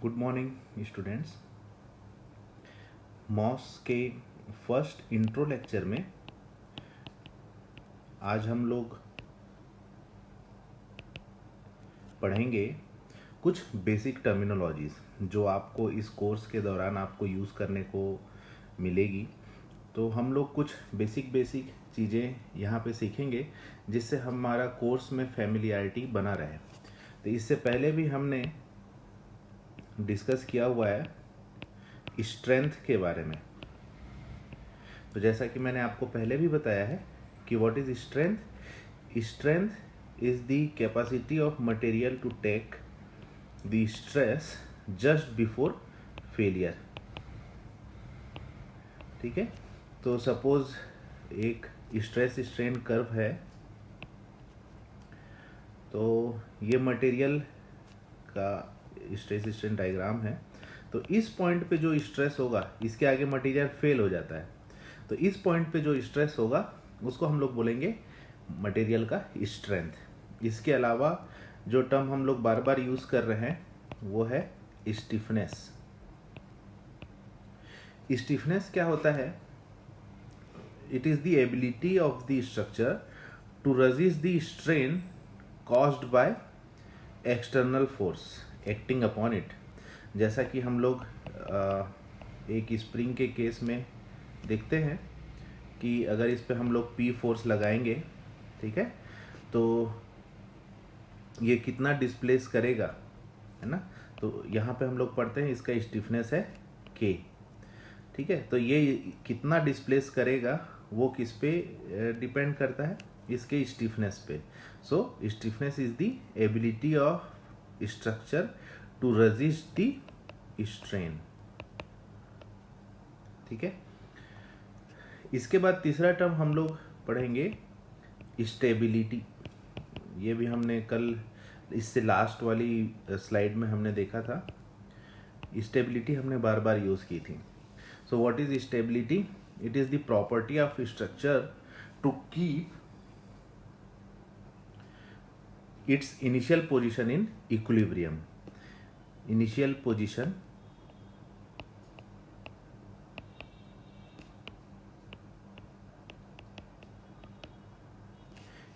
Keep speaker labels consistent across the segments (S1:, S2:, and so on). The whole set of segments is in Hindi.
S1: Good morning students. मॉस के फर्स्ट इंट्रो लेक्चर में आज हम लोग पढ़ेंगे कुछ बेसिक टर्मिनोलॉजीज़ जो आपको इस कोर्स के दौरान आपको यूज़ करने को मिलेगी। तो हम लोग कुछ बेसिक चीज़ें यहाँ पे सीखेंगे जिससे हमारा कोर्स में फैमिलियरिटी बना रहे। तो इससे पहले भी हमने डिस्कस किया हुआ है स्ट्रेंथ के बारे में। तो जैसा कि मैंने आपको पहले भी बताया है कि what is strength. Strength is the capacity of material to take the stress just before failure. ठीक है, तो सपोज एक स्ट्रेस स्ट्रेन कर्व है, तो ये मटेरियल का स्ट्रेस स्ट्रेन डायग्राम है। तो इस पॉइंट पे जो स्ट्रेस होगा, इसके आगे मटेरियल फेल हो जाता है, तो इस पॉइंट पे जो स्ट्रेस होगा उसको हम लोग बोलेंगे मटेरियल का स्ट्रेंथ। इसके अलावा जो टर्म हम लोग बार बार यूज कर रहे हैं वो है स्टिफनेस। स्टिफनेस क्या होता है? It is the ability of the structure to resist the strain caused by external force acting upon it. जैसा कि हम लोग एक स्प्रिंग के केस में देखते हैं कि अगर इस पे हम लोग P फोर्स लगाएंगे, ठीक है, तो ये कितना डिस्प्लेस करेगा, है ना। तो यहाँ पे हम लोग पढ़ते हैं इसका स्टिफनेस है K। ठीक है, तो ये कितना डिस्प्लेस करेगा वो किस पे डिपेंड करता है? इसके स्टिफनेस पे। So stiffness is the ability of structure to resist the strain. ठीक है, इसके बाद तीसरा टर्म हम लोग पढ़ेंगे स्टेबिलिटी। ये भी हमने कल इससे लास्ट वाली स्लाइड में हमने देखा था। स्टेबिलिटी हमने बार बार यूज की थी। So what is stability? It is the property of structure to keep its initial position in equilibrium. Initial position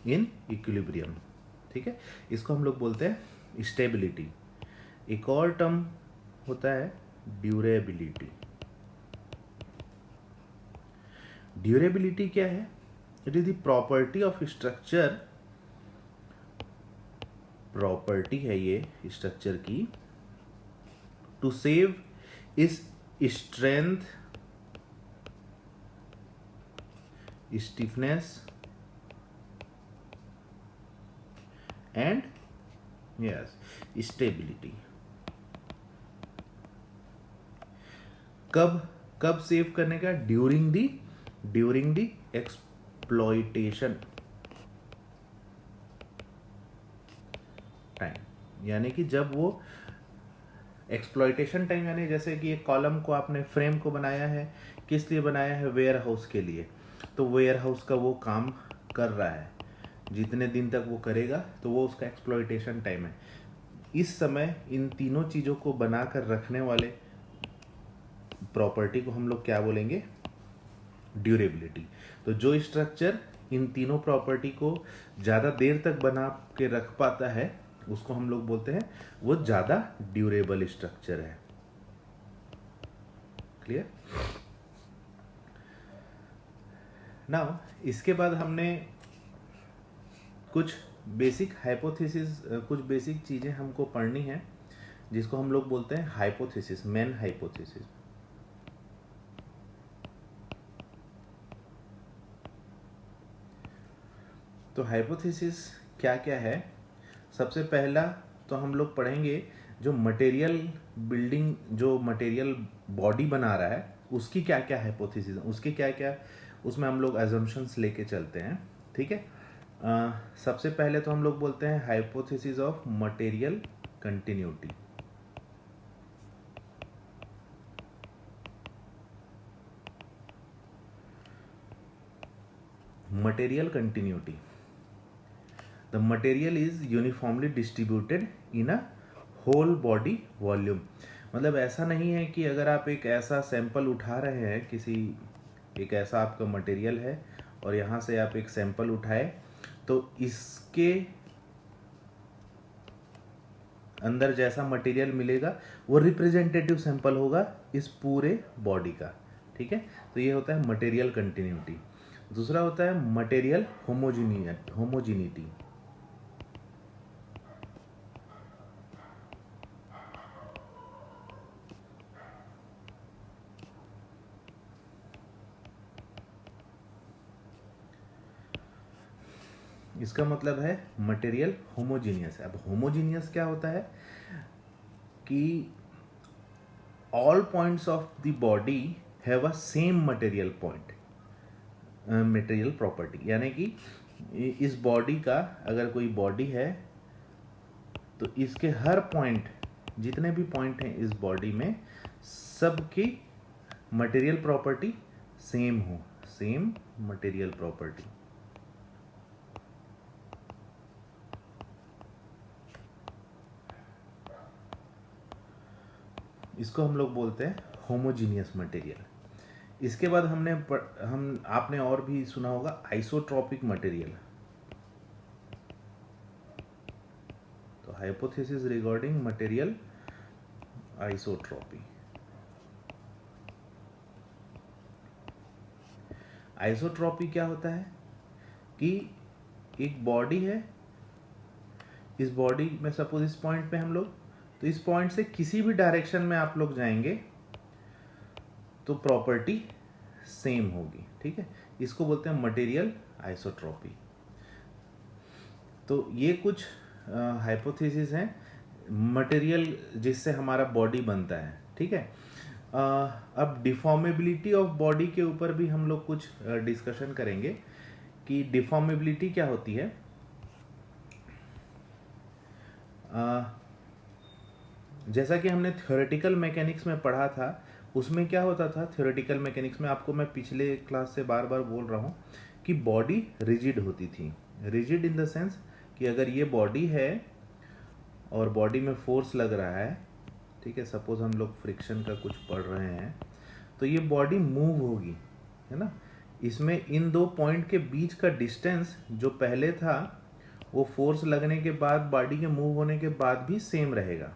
S1: in equilibrium. ठीक है, इसको हम लोग बोलते हैं स्टेबिलिटी। एक और टर्म होता है ड्यूरेबिलिटी। ड्यूरेबिलिटी क्या है? It is the property of structure, property है ये स्ट्रक्चर की, टू सेव इस strength, stiffness and yes stability. कब सेव करने का? During the exploitation time. यानी कि जब वो एक्सप्लॉइटेशन टाइम, यानी जैसे कि एक कॉलम को आपने फ्रेम को बनाया है, किस लिए बनाया है? वेयर हाउस के लिए। तो वेयर हाउस का वो काम कर रहा है, जितने दिन तक वो करेगा तो वो उसका एक्सप्लॉइटेशन टाइम है। इस समय इन तीनों चीज़ों को बनाकर रखने वाले प्रॉपर्टी को हम लोग क्या बोलेंगे? ड्यूरेबिलिटी। तो जो स्ट्रक्चर इन तीनों प्रॉपर्टी को ज़्यादा देर तक बना के रख पाता है उसको हम लोग बोलते हैं वो ज़्यादा ड्यूरेबल स्ट्रक्चर है। क्लियर? नाउ इसके बाद हमने कुछ बेसिक हाइपोथेसिस, कुछ बेसिक चीज़ें हमको पढ़नी है जिसको हम लोग बोलते हैं हाइपोथेसिस, मेन हाइपोथेसिस। तो हाइपोथेसिस क्या क्या है? सबसे पहला तो हम लोग पढ़ेंगे जो मटेरियल बिल्डिंग, जो मटेरियल बॉडी बना रहा है उसकी क्या क्या हाइपोथेसिस, उसके क्या क्या उसमें हम लोग एजम्पशंस लेके चलते हैं। ठीक है, सबसे पहले तो हम लोग बोलते हैं hypothesis of material continuity. Material continuity, the material is uniformly distributed in a whole body volume। मतलब ऐसा नहीं है कि अगर आप एक ऐसा सैंपल उठा रहे हैं, किसी एक ऐसा आपका मटेरियल है और यहाँ से आप एक सैंपल उठाए, तो इसके अंदर जैसा मटेरियल मिलेगा वो रिप्रेजेंटेटिव सैंपल होगा इस पूरे बॉडी का। ठीक है, तो ये होता है मटेरियल कंटिन्यूटी। दूसरा होता है मटेरियल होमोजीनिटी। इसका मतलब है मटेरियल होमोजीनियस है। अब होमोजीनियस क्या होता है कि all points of the body have a same material point, material property, यानी कि इस बॉडी का अगर कोई बॉडी है तो इसके हर पॉइंट, जितने भी पॉइंट हैं इस बॉडी में, सबकी मटेरियल प्रॉपर्टी सेम हो, सेम मटेरियल प्रॉपर्टी। इसको हम लोग बोलते हैं होमोजीनियस मटेरियल। इसके बाद आपने और भी सुना होगा आइसोट्रॉपिक मटेरियल। तो hypothesis regarding material isotropy. Isotropy क्या होता है कि एक बॉडी है, इस बॉडी में सपोज इस पॉइंट पे हम लोग, तो इस पॉइंट से किसी भी डायरेक्शन में आप लोग जाएंगे तो प्रॉपर्टी सेम होगी। ठीक है, इसको बोलते हैं मटेरियल आइसोट्रॉपी। तो ये कुछ हाइपोथेसिस हैं मटेरियल जिससे हमारा बॉडी बनता है। ठीक है, अब डिफॉर्मेबिलिटी ऑफ बॉडी के ऊपर भी हम लोग कुछ डिस्कशन करेंगे कि डिफॉर्मेबिलिटी क्या होती है। जैसा कि हमने थ्योरेटिकल मैकेनिक्स में पढ़ा था, उसमें क्या होता था थ्योरेटिकल मैकेनिक्स में, आपको मैं पिछले क्लास से बार बार बोल रहा हूँ कि बॉडी रिजिड होती थी। रिजिड इन द सेंस कि अगर ये बॉडी है और बॉडी में फोर्स लग रहा है, ठीक है, सपोज हम लोग फ्रिक्शन का कुछ पढ़ रहे हैं, तो ये बॉडी मूव होगी, है ना। इसमें इन दो पॉइंट के बीच का डिस्टेंस जो पहले था वो फोर्स लगने के बाद, बॉडी के मूव होने के बाद भी सेम रहेगा।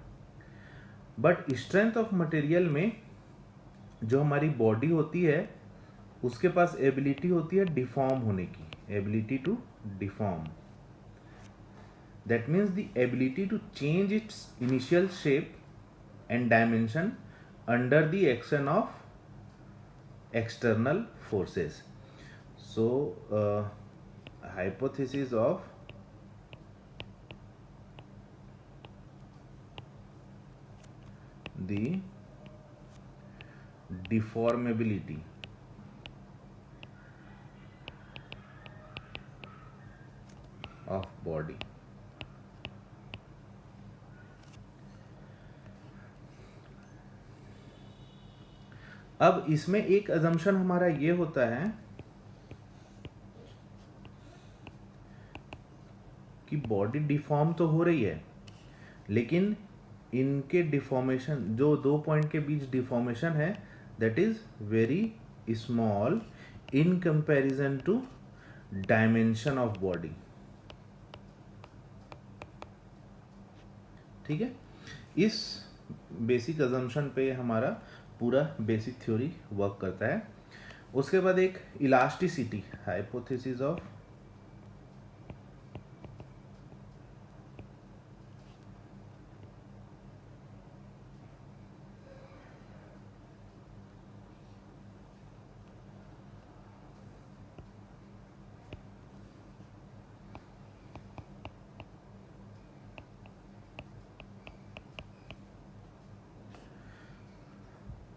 S1: बट स्ट्रेंथ ऑफ मटेरियल में जो हमारी बॉडी होती है उसके पास एबिलिटी होती है डिफॉर्म होने की, ability to deform. That means the ability to change its initial shape and dimension under the action of external forces. So hypothesis of the deformability of body. अब इसमें एक अजम्पशन हमारा ये होता है कि बॉडी डिफॉर्म तो हो रही है, लेकिन इनके डिफॉर्मेशन, जो दो पॉइंट के बीच डिफॉर्मेशन है, that is very small in comparison to dimension of body. ठीक है, इस बेसिक अजम्पशन पे हमारा पूरा बेसिक थ्योरी वर्क करता है। उसके बाद एक इलास्टिसिटी, हाइपोथेसिस ऑफ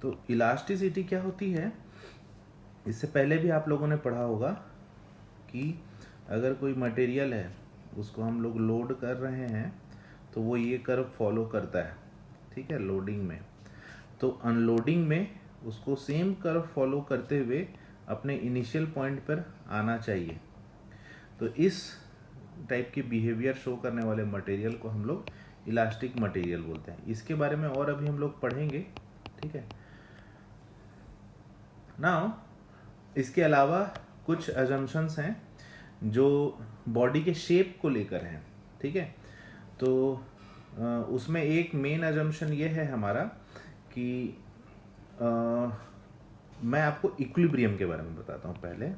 S1: तो इलास्टिसिटी क्या होती है, इससे पहले भी आप लोगों ने पढ़ा होगा कि अगर कोई मटेरियल है उसको हम लोग लोड कर रहे हैं तो वो ये कर्व फॉलो करता है। ठीक है, लोडिंग में, तो अनलोडिंग में उसको सेम कर्व फॉलो करते हुए अपने इनिशियल पॉइंट पर आना चाहिए। तो इस टाइप की बिहेवियर शो करने वाले मटेरियल को हम लोग इलास्टिक मटेरियल बोलते हैं। इसके बारे में और अभी हम लोग पढ़ेंगे, ठीक है। नाउ इसके अलावा कुछ अजम्पशंस हैं जो बॉडी के शेप को लेकर हैं, ठीक है। तो उसमें एक मेन अजम्पशन ये है हमारा कि मैं आपको इक्विलिब्रियम के बारे में बताता हूँ पहले।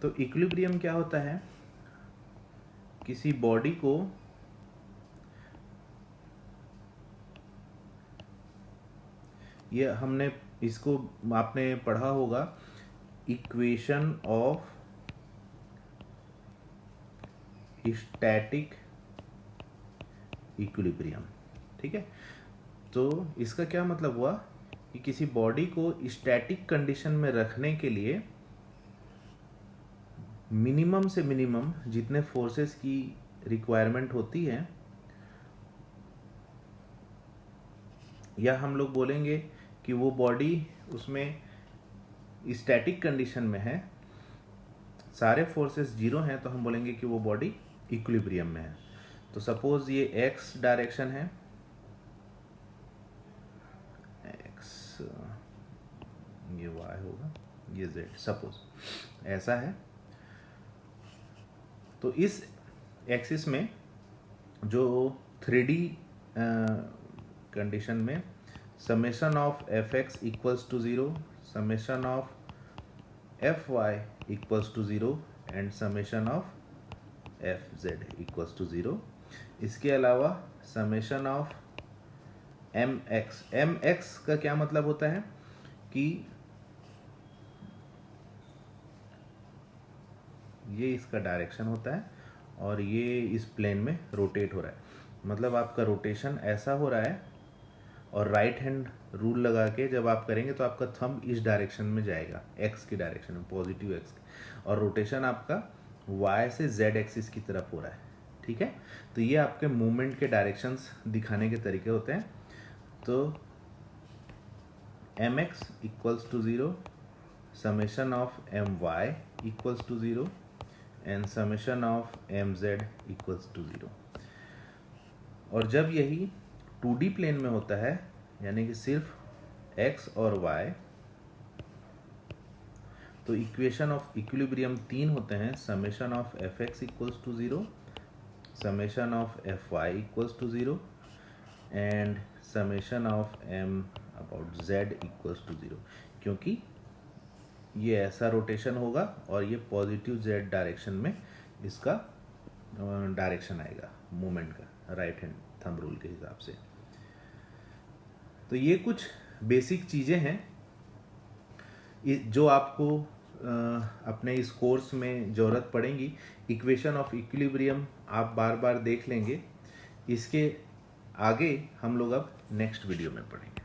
S1: तो इक्विलिब्रियम क्या होता है? किसी बॉडी को ये हमने इसको आपने पढ़ा होगा, इक्वेशन ऑफ स्टैटिक इक्विलिब्रियम, ठीक है। तो इसका क्या मतलब हुआ कि किसी बॉडी को स्टैटिक कंडीशन में रखने के लिए मिनिमम से मिनिमम जितने फोर्सेस की रिक्वायरमेंट होती है, या हम लोग बोलेंगे कि वो बॉडी उसमें स्टैटिक कंडीशन में है, सारे फोर्सेस जीरो हैं, तो हम बोलेंगे कि वो बॉडी इक्विलिब्रियम में है। तो सपोज ये एक्स डायरेक्शन है, एक्स, ये वाई होगा, ये जेड, सपोज ऐसा है। तो इस एक्सिस में जो 3D कंडीशन में summation of F X equals to 0, summation of F Y equals to 0 and summation of F Z equals to 0। इसके अलावा समेशन ऑफ एम एक्स का क्या मतलब होता है कि ये इसका डायरेक्शन होता है और ये इस प्लेन में रोटेट हो रहा है, मतलब आपका रोटेशन ऐसा हो रहा है, और राइट हैंड रूल लगा के जब आप करेंगे तो आपका थंब इस डायरेक्शन में जाएगा, एक्स की डायरेक्शन में, पॉजिटिव एक्स की, और रोटेशन आपका वाई से जेड एक्सिस की तरफ हो रहा है, ठीक है। तो ये आपके मूवमेंट के डायरेक्शंस दिखाने के तरीके होते हैं। तो M X equals to 0, summation of M Y equals to 0 and summation of M Z equals to 0। और जब यही 2D प्लेन में होता है, यानी कि सिर्फ x और y, तो इक्वेशन ऑफ इक्विलिब्रियम 3 होते हैं, summation of F X equals to 0, summation of F Y equals to 0 and summation of M about Z equals to 0। क्योंकि ये ऐसा रोटेशन होगा और ये पॉजिटिव जेड डायरेक्शन में इसका डायरेक्शन आएगा मूवमेंट का, राइट हैंड थंब रूल के हिसाब से। तो ये कुछ बेसिक चीज़ें हैं जो आपको अपने इस कोर्स में ज़रूरत पड़ेंगी। इक्वेशन ऑफ इक्विलिब्रियम आप बार बार देख लेंगे, इसके आगे हम लोग अब नेक्स्ट वीडियो में पढ़ेंगे।